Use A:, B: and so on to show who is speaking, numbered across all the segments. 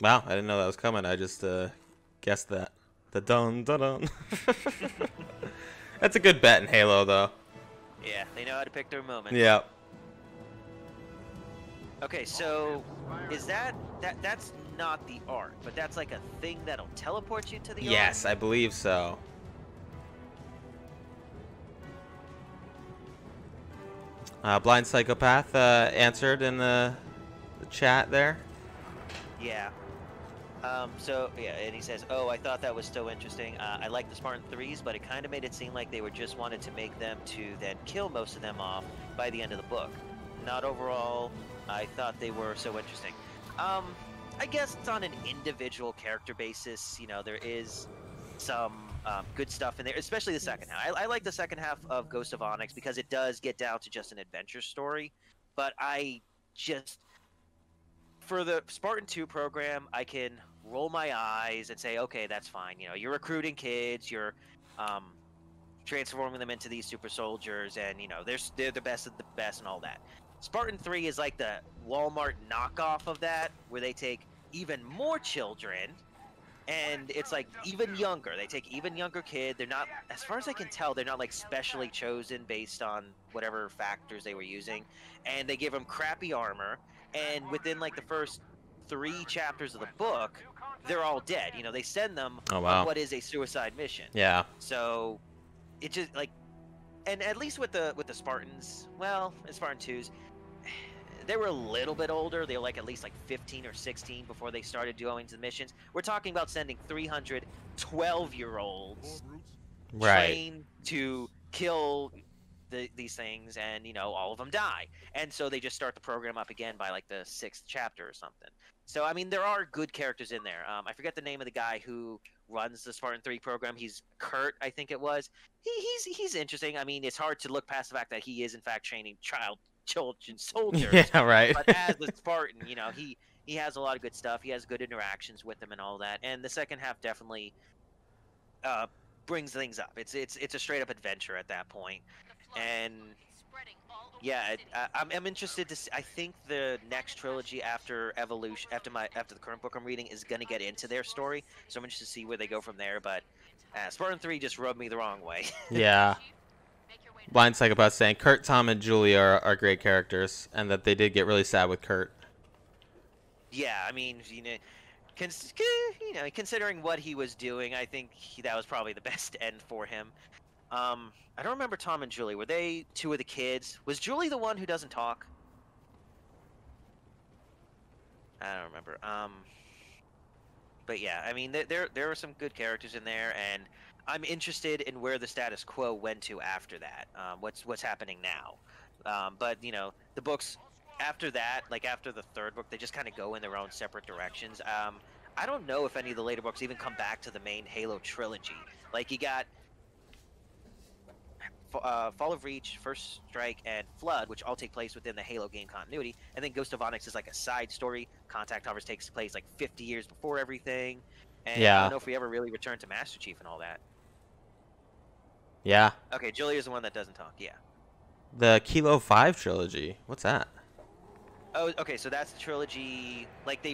A: Wow, I didn't know that was coming. I just guessed that. The dun dun dun. That's a good bet in Halo, though.
B: Yeah, they know how to pick their moments.
A: Yeah.
B: Okay, so is that's not the art, but that's like a thing that'll teleport you to the art?
A: Yes, I believe so. Blind Psychopath answered in the chat there.
B: Yeah. So, yeah, and he says, oh, I thought that was so interesting. I like the Spartan 3s, but it kind of made it seem like they were just wanted to make them to then kill most of them off by the end of the book. Not overall, I thought they were so interesting. I guess it's on an individual character basis. You know, there is some good stuff in there, especially the second half. I like the second half of Ghost of Onyx because it does get down to just an adventure story, but I just... For the Spartan II program, I can roll my eyes and say, okay, that's fine. You know, you're recruiting kids, you're transforming them into these super soldiers, and you know, they're the best of the best and all that. Spartan 3 is like the Walmart knockoff of that, where they take even more children, and it's like even younger. They take even younger kid. They're not, as far as I can tell, they're not like specially chosen based on whatever factors they were using, and they give them crappy armor. And within like the first 3 chapters of the book, they're all dead. You know, they send them on what is a suicide mission.
A: Yeah.
B: So it just like, and at least with the Spartans, well, Spartan 2s, they were a little bit older. They were like at least like 15 or 16 before they started doing the missions. We're talking about sending 300 12-year-olds trained to kill these things, and you know, all of them die, and so they just start the program up again by like the 6th chapter or something. So I mean, there are good characters in there. I forget the name of the guy who runs the Spartan 3 program. He's Kurt, I think it was. He's interesting. I mean, it's hard to look past the fact that he is in fact training children soldiers.
A: Yeah, right.
B: But as a Spartan, you know, he has a lot of good stuff. He has good interactions with them and all that. And the second half definitely brings things up. It's a straight up adventure at that point. And yeah, I'm interested to see. I think the next trilogy after Evolution, after the current book I'm reading, is going to get into their story. So I'm interested to see where they go from there. But Spartan 3 just rubbed me the wrong way.
A: Yeah. Blind Psychopath saying Kurt, Tom, and Julie are great characters, and that they did get really sad with Kurt.
B: Yeah, I mean, you know, considering what he was doing, I think that was probably the best end for him. I don't remember Tom and Julie. Were they 2 of the kids? Was Julie the one who doesn't talk? I don't remember. But yeah, I mean, there are some good characters in there, and I'm interested in where the status quo went to after that. What's happening now? But you know, the books after that, like after the 3rd book, they just kind of go in their own separate directions. I don't know if any of the later books even come back to the main Halo trilogy. Like you got Fall of Reach, First Strike, and Flood, which all take place within the Halo game continuity, and then Ghost of Onyx is like a side story. Contact Towers takes place like 50 years before everything, and I don't know if we ever really return to Master Chief and all that.
A: Yeah.
B: Okay, Julie is the one that doesn't talk. Yeah.
A: The Kilo 5 trilogy. What's that?
B: Oh, okay, so that's the trilogy. Like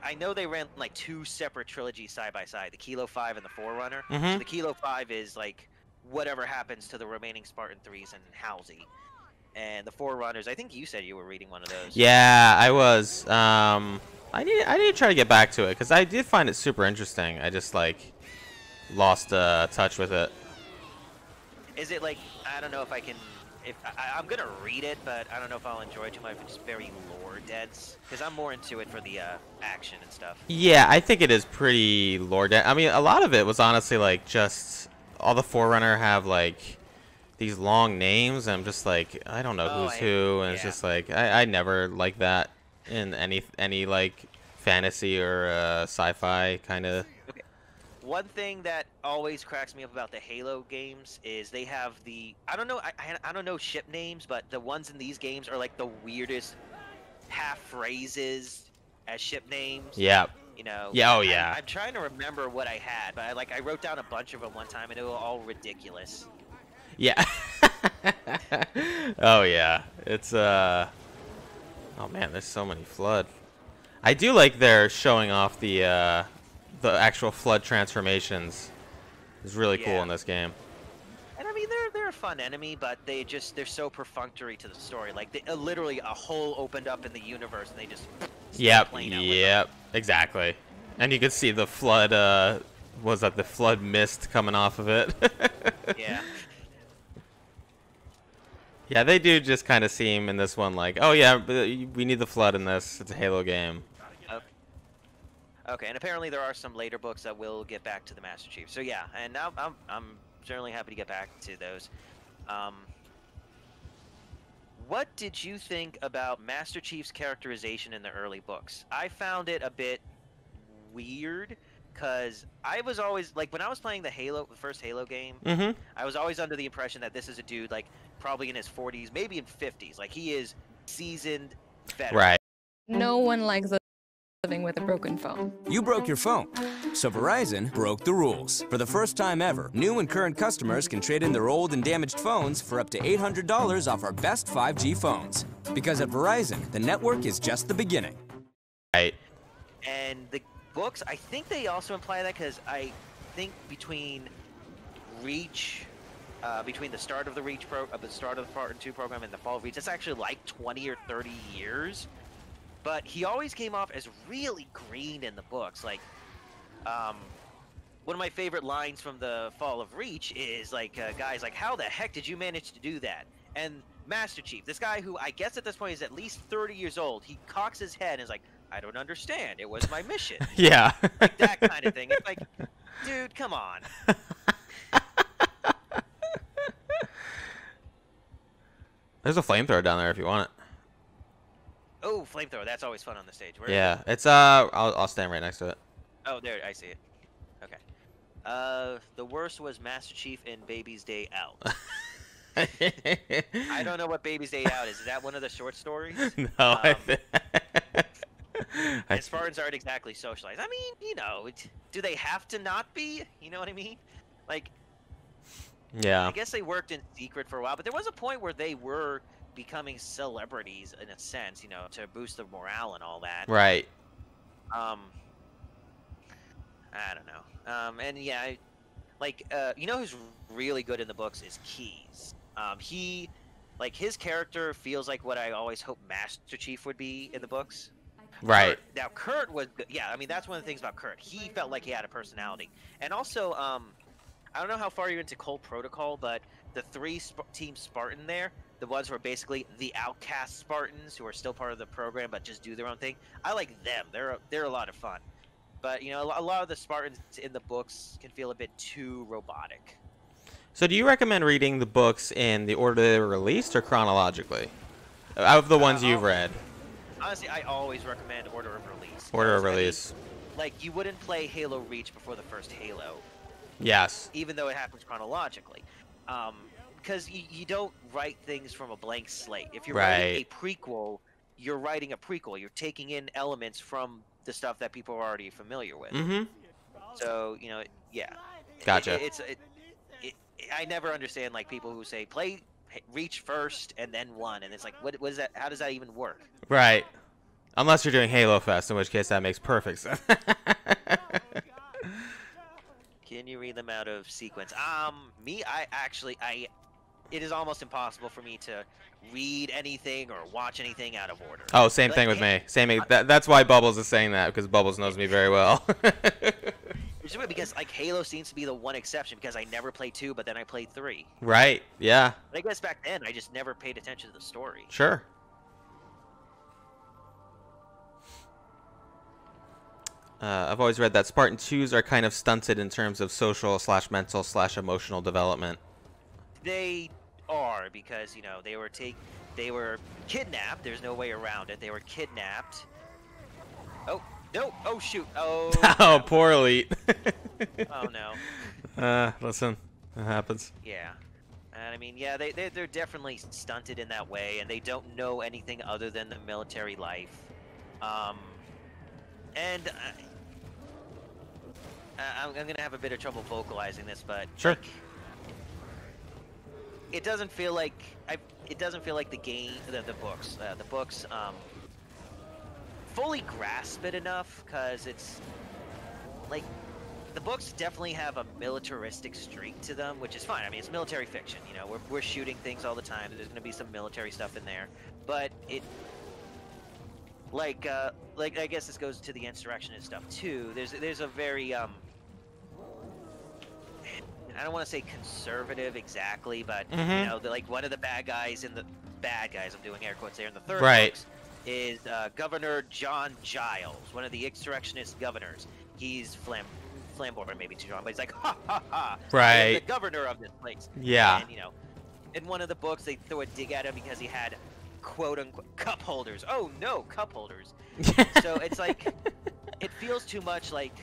B: I know they ran like 2 separate trilogies side by side, the Kilo 5 and the Forerunner. So the Kilo 5 is like whatever happens to the remaining Spartan 3s and Halsey. And the Forerunners, I think you said you were reading one of those.
A: Yeah, I was. I need to try to get back to it because I did find it super interesting. I just like lost touch with it.
B: Is it like, I don't know if I can, I'm gonna read it, but I don't know if I'll enjoy it too much if it's very lore dense, because I'm more into it for the action and stuff.
A: Yeah, I think it is pretty lore dense. I mean, a lot of it was honestly like just all the Forerunner have like these long names, and I'm just like, I don't know who's who, and it's just like I never like that in any like fantasy or sci-fi kind of.
B: Okay. One thing that always cracks me up about the Halo games is they have the, I don't know ship names, but the ones in these games are like the weirdest half phrases as ship names.
A: Yeah.
B: You know.
A: Yeah. Oh yeah.
B: I'm trying to remember what I had, but I wrote down a bunch of them one time, and they were all ridiculous.
A: Yeah. Oh yeah. It's oh man, there's so many flood. I do like their showing off the actual flood transformations. It's really cool in this game.
B: And I mean, they're a fun enemy, but they're so perfunctory to the story. Like literally a hole opened up in the universe, and they just
A: Yep, exactly. And you can see the flood. Was that the flood mist coming off of it?
B: Yeah.
A: Yeah, they do just kind of seem in this one like, oh yeah, we need the flood in this. It's a Halo game.
B: Okay, and apparently there are some later books that will get back to the Master Chief. So yeah, and now I'm certainly happy to get back to those. What did you think about Master Chief's characterization in the early books? I found it a bit weird, because I was always, like, when I was playing the first Halo game, I was always under the impression that this is a dude, like, probably in his 40s, maybe in 50s. Like, he is seasoned veteran.
A: Right.
C: No one likes living with a broken phone.
D: You broke your phone, so Verizon broke the rules. For the first time ever, new and current customers can trade in their old and damaged phones for up to $800 off our best 5G phones. Because at Verizon, the network is just the beginning.
A: Right.
B: And the books, I think they also imply that, because I think between Reach, between the start of the the start of the Spartan II program and the fall of Reach, it's actually like 20 or 30 years. But he always came off as really green in the books. Like, one of my favorite lines from the Fall of Reach is like, guys, like, how the heck did you manage to do that? And Master Chief, this guy who I guess at this point is at least 30 years old, he cocks his head and is like, I don't understand. It was my mission.
A: Yeah.
B: Like that kind of thing. It's like, dude, come on.
A: There's a flamethrower down there if you want it.
B: Oh, flamethrower. That's always fun on the stage. Where
A: Yeah, it's I'll stand right next to it.
B: Oh, there, I see it. Okay. The worst was Master Chief in Baby's Day Out. I don't know what Baby's Day Out is. Is that one of the short stories?
A: No.
B: And Spartans aren't exactly socialized. I mean, you know, do they have to not be? You know what I mean? Like,
A: yeah.
B: I guess they worked in secret for a while, but there was a point where they were becoming celebrities in a sense, you know, to boost the morale and all that.
A: Right.
B: I don't know. And yeah, you know who's really good in the books is Keyes. Like, his character feels like what I always hoped Master Chief would be in the books.
A: Right.
B: Kurt was good. Yeah, I mean, that's one of the things about Kurt. He felt like he had a personality. And also, I don't know how far you're into Cold Protocol, but the Team Spartan there, the ones who are basically the outcast Spartans who are still part of the program but just do their own thing, I like them. They're a lot of fun. But, you know, a lot of the Spartans in the books can feel a bit too robotic.
A: So do you recommend reading the books in the order they were released or chronologically? Out of the ones you've read.
B: Honestly, I always recommend order of release.
A: Order of release.
B: I mean, like, you wouldn't play Halo Reach before the first Halo.
A: Yes.
B: Even though it happens chronologically. Because you don't write things from a blank slate. If you're writing a prequel, you're writing a prequel. You're taking in elements from the stuff that people are already familiar with. So, you know, yeah.
A: Gotcha.
B: I never understand, like, people who say, play Reach first and then 1, and it's like, what is that? How does that even work?
A: Right. Unless you're doing Halo Fest, in which case that makes perfect sense.
B: Can you read them out of sequence? It is almost impossible for me to read anything or watch anything out of order.
A: Oh, same thing with me. That's why Bubbles is saying that, because Bubbles knows me very well.
B: Which is weird, because, like, Halo seems to be the one exception, because I never played 2, but then I played 3.
A: Right, yeah.
B: But I guess back then, I just never paid attention to the story.
A: Sure. I've always read that Spartan 2s are kind of stunted in terms of social / mental / emotional development.
B: They are, because, you know, they were kidnapped. There's no way around it. They were kidnapped. Oh, no. Oh, shoot. Oh,
A: oh, poor Elite.
B: Oh, no.
A: Listen, it happens.
B: Yeah. And I mean, yeah, they're definitely stunted in that way, and they don't know anything other than the military life. And I'm gonna have a bit of trouble vocalizing this, but
A: sure.
B: Like, it doesn't feel like the game, the books. fully grasp it enough, because it's like the books definitely have a militaristic streak to them, which is fine. I mean, it's military fiction. You know, we're shooting things all the time. There's going to be some military stuff in there, but it like I guess this goes to the insurrectionist stuff too. There's a very I don't want to say conservative exactly, but you know, like one of the bad guys in the bad guys, I'm doing air quotes there, in the third books is Governor John Giles, one of the insurrectionist governors. He's flamboyant, maybe too strong, but he's like, ha ha ha, I am the governor of this place.
A: Yeah.
B: And you know, in one of the books, they throw a dig at him because he had quote unquote cup holders. Oh no, cup holders. So it's like, it feels too much like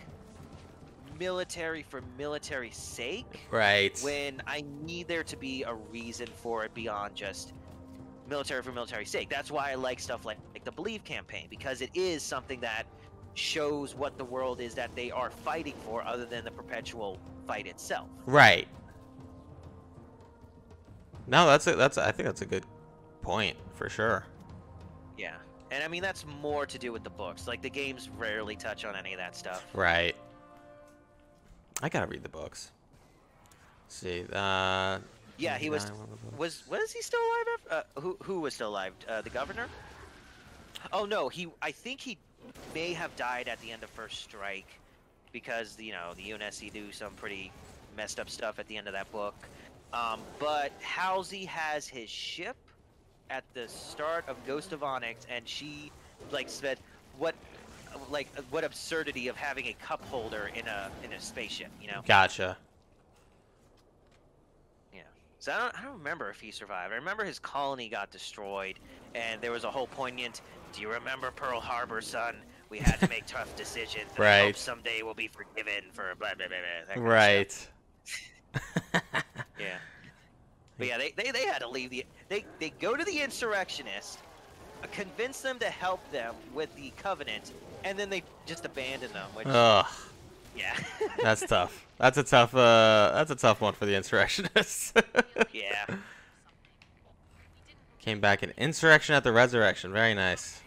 B: military for military's sake,
A: right,
B: when I need there to be a reason for it beyond just military for military's sake. That's why I like stuff like the Believe campaign, because it is something that shows what the world is that they are fighting for, other than the perpetual fight itself.
A: Right. No, I think that's a good point for sure.
B: Yeah, and I mean that's more to do with the books. Like the games rarely touch on any of that stuff.
A: Right. I gotta read the books. Let's see.
B: Yeah, he was he still alive? Who was still alive? The governor? Oh no, I think he may have died at the end of First Strike, because you know the UNSC do some pretty messed up stuff at the end of that book. But Halsey has his ship at the start of Ghost of Onyx, and she like said, what absurdity of having a cup holder in a spaceship, you know?
A: Gotcha.
B: Yeah. So I don't remember if he survived. I remember his colony got destroyed, and there was a whole poignant, do you remember Pearl Harbor, son? We had to make tough decisions. And I hope someday we'll be forgiven for blah, blah, blah, blah. That kind of stuff. Yeah. But yeah, they had to leave they go to the insurrectionists, convince them to help them with the Covenant, and then they just abandon them, which yeah.
A: That's tough. That's a tough one for the insurrectionists.
B: Yeah.
A: Came back in Insurrection at the Resurrection. Very nice.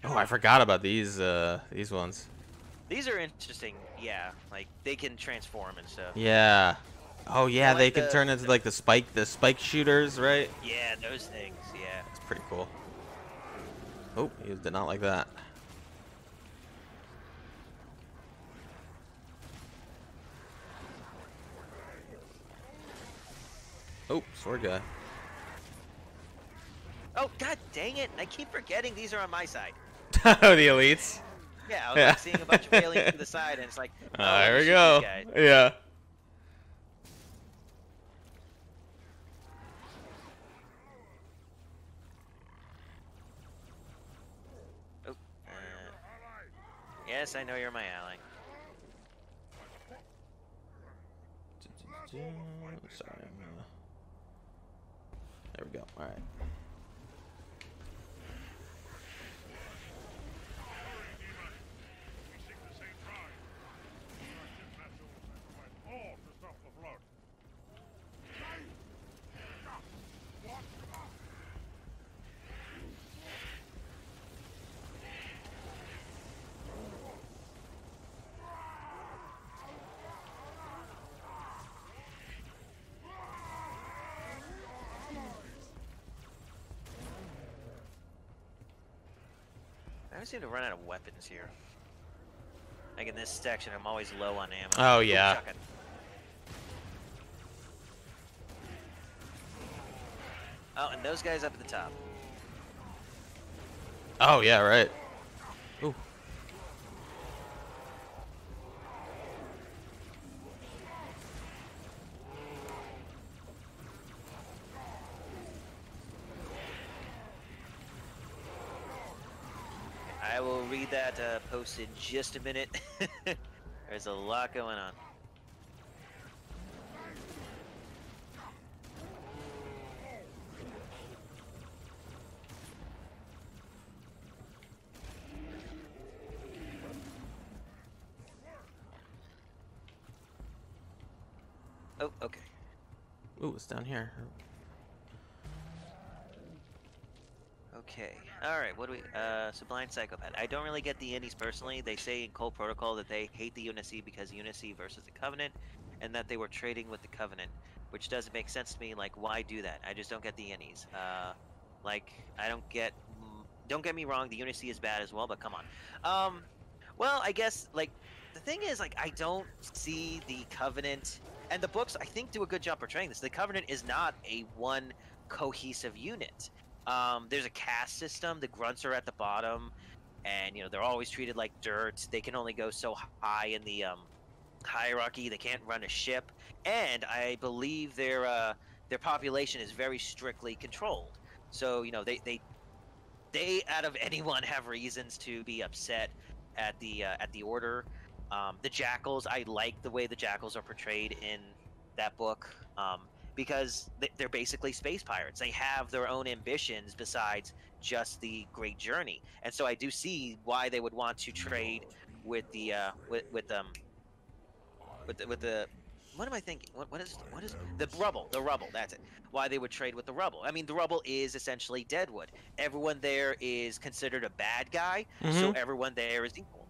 A: Oh, I forgot about these ones.
B: These are interesting. Yeah, like they can transform and stuff.
A: Yeah. Oh yeah,
B: like
A: they can turn into like the spike shooters, right?
B: Yeah, those things. Yeah.
A: That's pretty cool. Oh, he did not like that. Oh, sword guy.
B: Oh, god dang it! I keep forgetting these are on my side.
A: Oh, the elites?
B: Yeah, I was like seeing a bunch of aliens to the side, and it's like, oh,
A: there we go. Yeah.
B: Oh, yes, I know you're my ally.
A: Sorry, there we go. All right.
B: I seem to run out of weapons here. Like in this section, I'm always low on ammo.
A: Oh yeah.
B: Ooh, oh, and those guys up at the top.
A: Oh yeah, right. Ooh.
B: I will read that post in just a minute. There's a lot going on. Oh, okay.
A: Ooh, it's down here.
B: Okay. All right. What do we? Sublime Psychopath. I don't really get the Innies personally. They say in Cole Protocol that they hate the UNSC because UNSC versus the Covenant, and that they were trading with the Covenant, which doesn't make sense to me. Like, why do that? I just don't get the Innies. Like, I don't get. Don't get me wrong. The UNSC is bad as well, but come on. Well, I guess like the thing is like I don't see the Covenant, and the books I think do a good job portraying this. The Covenant is not a one cohesive unit. There's a caste system. The grunts are at the bottom, and you know they're always treated like dirt. They can only go so high in the hierarchy. They can't run a ship, and I believe their population is very strictly controlled. So you know they out of anyone have reasons to be upset at the Order. The Jackals, I like the way the Jackals are portrayed in that book. Because they're basically space pirates. They have their own ambitions besides just the Great Journey, and so I do see why they would want to trade with the what am I thinking? What is the rubble? The rubble. That's it. Why they would trade with the rubble? I mean, the rubble is essentially Deadwood. Everyone there is considered a bad guy, so everyone there is equal.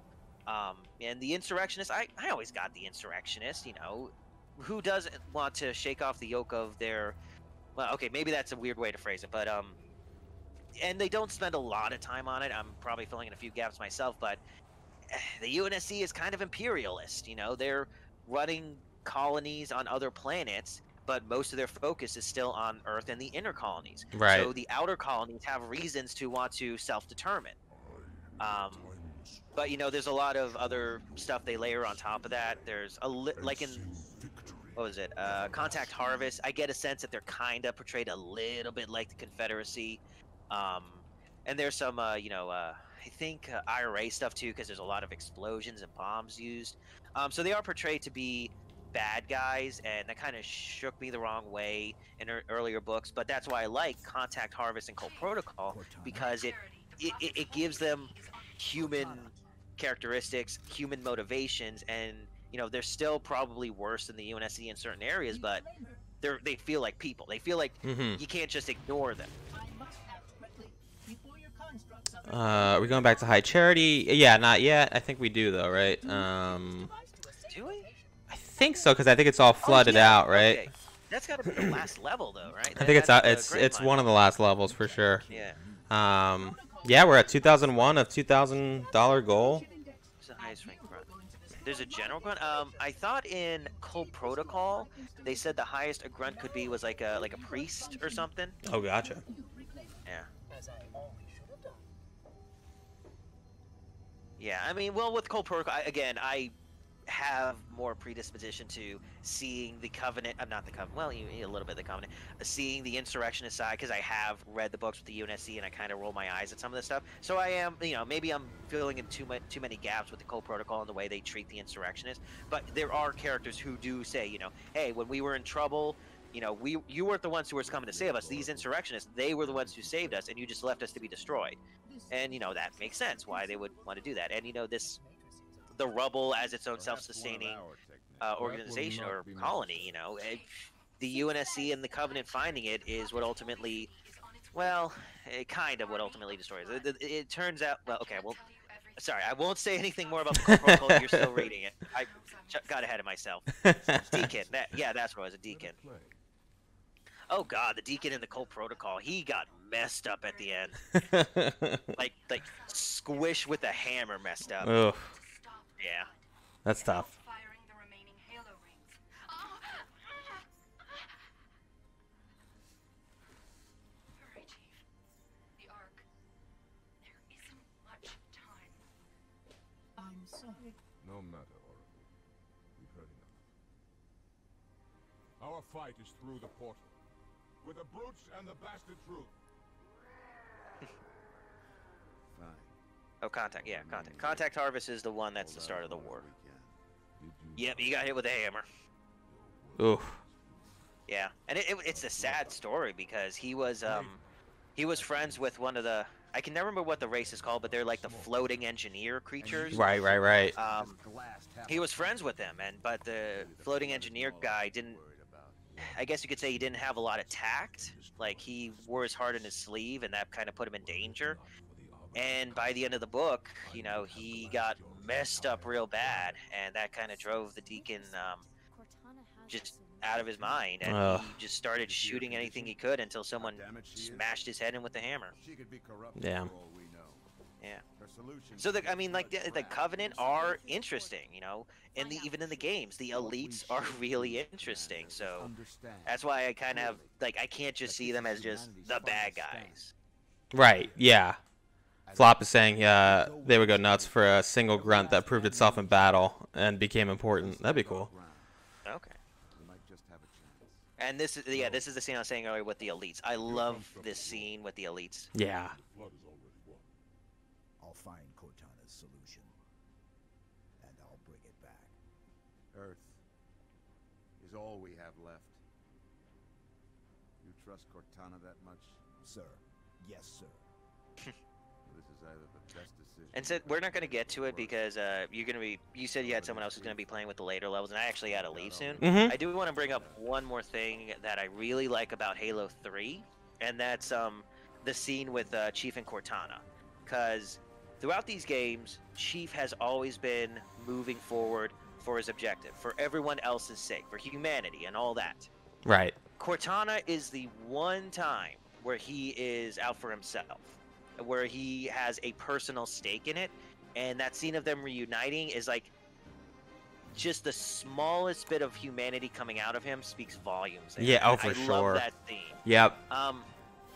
B: And the insurrectionists, I always got the insurrectionists. You know. Who doesn't want to shake off the yoke of their, well, okay, maybe that's a weird way to phrase it, but and they don't spend a lot of time on it. I'm probably filling in a few gaps myself, but the UNSC is kind of imperialist. You know, they're running colonies on other planets, but most of their focus is still on Earth and the inner colonies.
A: Right.
B: So the outer colonies have reasons to want to self-determine. But you know, there's a lot of other stuff they layer on top of that. There's like in what was it? Contact Harvest. I get a sense that they're kind of portrayed a little bit like the Confederacy. And there's some, you know, I think IRA stuff too, because there's a lot of explosions and bombs used. So they are portrayed to be bad guys, and that kind of shook me the wrong way in earlier books. But that's why I like Contact Harvest and Cole Protocol, because it gives them human characteristics, human motivations, and you know they're still probably worse than the UNSC in certain areas, but they feel like people. They feel like you can't just ignore them.
A: Are we going back to High Charity? Yeah, not yet. I think we do though, right?
B: Do we?
A: I think so, because I think it's all flooded out, right?
B: Okay. That's got to be the last level though, right?
A: I think it's one of the last levels for sure.
B: Yeah.
A: Yeah, we're at 2001 of $2,000 goal.
B: What's the highest rank grunt? There's a general grunt. I thought in Cole Protocol they said the highest a grunt could be was like a priest or something.
A: Oh, gotcha.
B: Yeah. Yeah, I mean, well, with Cole Protocol, I have more predisposition to seeing the Covenant. Not the Covenant. Well, a little bit of the Covenant. Seeing the insurrectionist side, because I have read the books with the UNSC, and I kind of roll my eyes at some of this stuff. So I am, you know, maybe I'm filling in too many gaps with the Cole Protocol and the way they treat the insurrectionists. But there are characters who do say, you know, hey, when we were in trouble, you know, you weren't the ones who were coming to save us. These insurrectionists, they were the ones who saved us, and you just left us to be destroyed. And you know that makes sense why they would want to do that. And you know the rubble as its own self-sustaining organization or colony, you know, the UNSC and the Covenant finding it is what ultimately, well, kind of what ultimately destroys it. It turns out, well, okay, well, sorry, I won't say anything more about the Cole Protocol. You're still reading it. I got ahead of myself. Deacon, that's what it was, a Deacon. Oh God, the Deacon in the Cole Protocol, he got messed up at the end. like squish with a hammer messed up.
A: Ugh.
B: Yeah.
A: That's tough.
E: No matter, Oracle. We've heard enough. Our fight is through the portal. With the brutes and the bastard truth.
F: Fine.
B: Oh, Contact. Yeah, Contact. Contact Harvest is the one that's the start of the war. Yep, he got hit with a hammer.
A: Oof.
B: Yeah, and it's a sad story because he was friends with one of the, I can never remember what the race is called, but they're like the floating engineer creatures.
A: Right.
B: He was friends with them, but the floating engineer guy didn't I guess you could say he didn't have a lot of tact. Like, he wore his heart in his sleeve, and that kind of put him in danger. And by the end of the book, you know, he got messed up real bad, and that kind of drove the Deacon just out of his mind, and
A: Ugh.
B: he just started shooting anything he could until someone smashed his head in with the hammer.
A: Yeah.
B: Yeah. So I mean, like the Covenant are interesting, you know, and even in the games, the elites are really interesting. So that's why I kind of like I can't just see them as just the bad guys.
A: Right. Yeah. Flop is saying they would go nuts for a single grunt that proved itself in battle and became important. That'd be cool.
B: Okay. And this is the scene I was saying earlier with the elites. I love this scene with the elites.
A: Yeah.
F: I'll find Cortana's solution, and I'll bring it back.
G: Earth is all we have left. You trust Cortana that much?
F: Sir. Yes, sir.
G: This is either the best decision.
B: And so we're not going to get to it because you said you had someone else who's going to be playing with the later levels, and I actually got to leave soon.
A: Mm-hmm.
B: I do want to bring up one more thing that I really like about Halo 3, and that's the scene with Chief and Cortana, because throughout these games, Chief has always been moving forward for his objective, for everyone else's sake, for humanity and all that.
A: Right.
B: Cortana is the one time where he is out for himself, where he has a personal stake in it, and that scene of them reuniting is like just the smallest bit of humanity coming out of him speaks volumes.
A: Yeah, oh, for
B: I
A: sure.
B: love that scene.
A: Yep.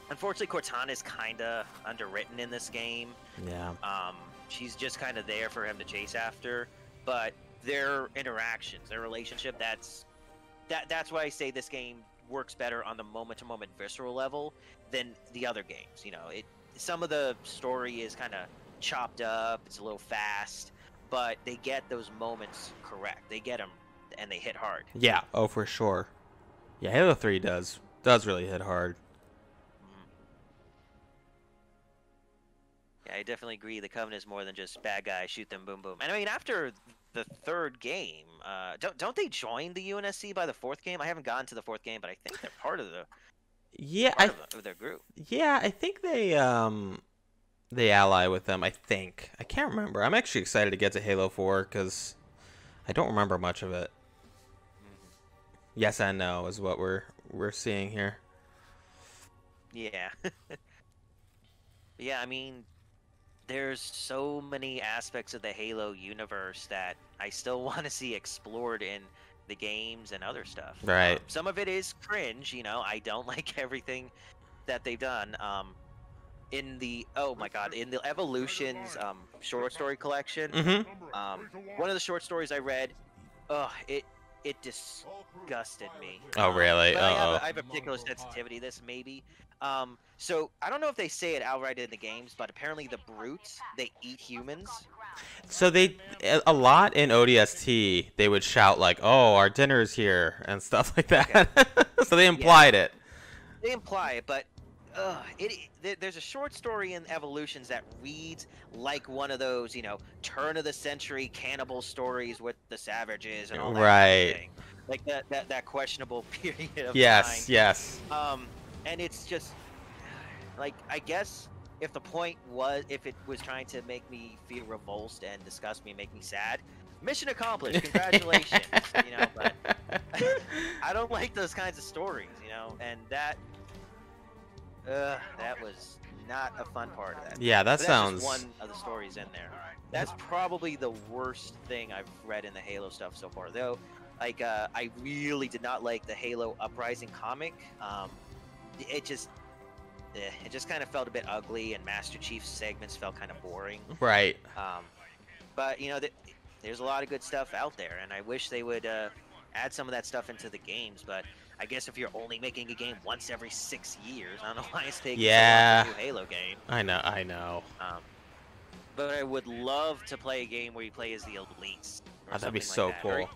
B: Unfortunately, Cortana is kind of underwritten in this game.
A: Yeah.
B: She's just kind of there for him to chase after, but their interactions, their relationship, that's why I say this game works better on the moment-to-moment visceral level than the other games. You know, some of the story is kind of chopped up, it's a little fast, but they get those moments correct. They get them, and they hit hard.
A: Yeah. Oh, for sure. Yeah, Halo 3 does really hit hard.
B: Yeah, I definitely agree. The Covenant is more than just bad guys, shoot them, boom, boom. And I mean, after the third game, don't they join the UNSC by the fourth game? I haven't gotten to the fourth game, but I think they're part of the of their group.
A: Yeah, I think they ally with them. I think I can't remember. I'm actually excited to get to Halo 4 because I don't remember much of it. Yes and no is what we're seeing here.
B: Yeah. Yeah, I mean, there's so many aspects of the Halo universe that I still want to see explored in the games and other stuff.
A: Right.
B: Some of it is cringe, you know. I don't like everything that they've done. In the Evolutions short story collection, one of the short stories I read, it disgusted me.
A: Oh, really?
B: But I have a particular sensitivity to this, maybe. So I don't know if they say it outright in the games, but apparently the brutes, they eat humans.
A: So a lot in ODST, they would shout like, "Oh, our dinner's here" and stuff like that. Okay. So they implied it.
B: They imply it, but there's a short story in Evolutions that reads like one of those, you know, turn of the century cannibal stories with the savages and all that kind of thing. Like that questionable period of time.
A: Yes.
B: And it's just like, I guess if it was trying to make me feel revulsed and disgust me and make me sad, mission accomplished. Congratulations. You know, but I don't like those kinds of stories, you know, and that was not a fun part of that.
A: Yeah, that sounds.
B: That's just one of the stories in there. That's probably the worst thing I've read in the Halo stuff so far, though. Like, I really did not like the Halo Uprising comic. It just kind of felt a bit ugly, and Master Chief's segments felt kind of boring.
A: Right.
B: But you know, there's a lot of good stuff out there, and I wish they would add some of that stuff into the games. But I guess if you're only making a game once every 6 years, I don't know why it's taking so long for a new Halo game.
A: I know.
B: But I would love to play a game where you play as the elites.
A: That'd be so cool.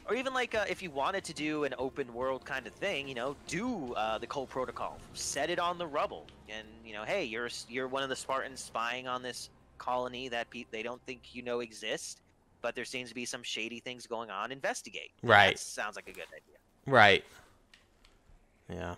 B: Or even like if you wanted to do an open world kind of thing, you know, do the Cole Protocol, set it on the rubble, and you know, hey, you're one of the Spartans spying on this colony that they don't think you know exist, but there seems to be some shady things going on. Investigate.
A: Right.
B: That sounds like a good idea.
A: Right. Yeah.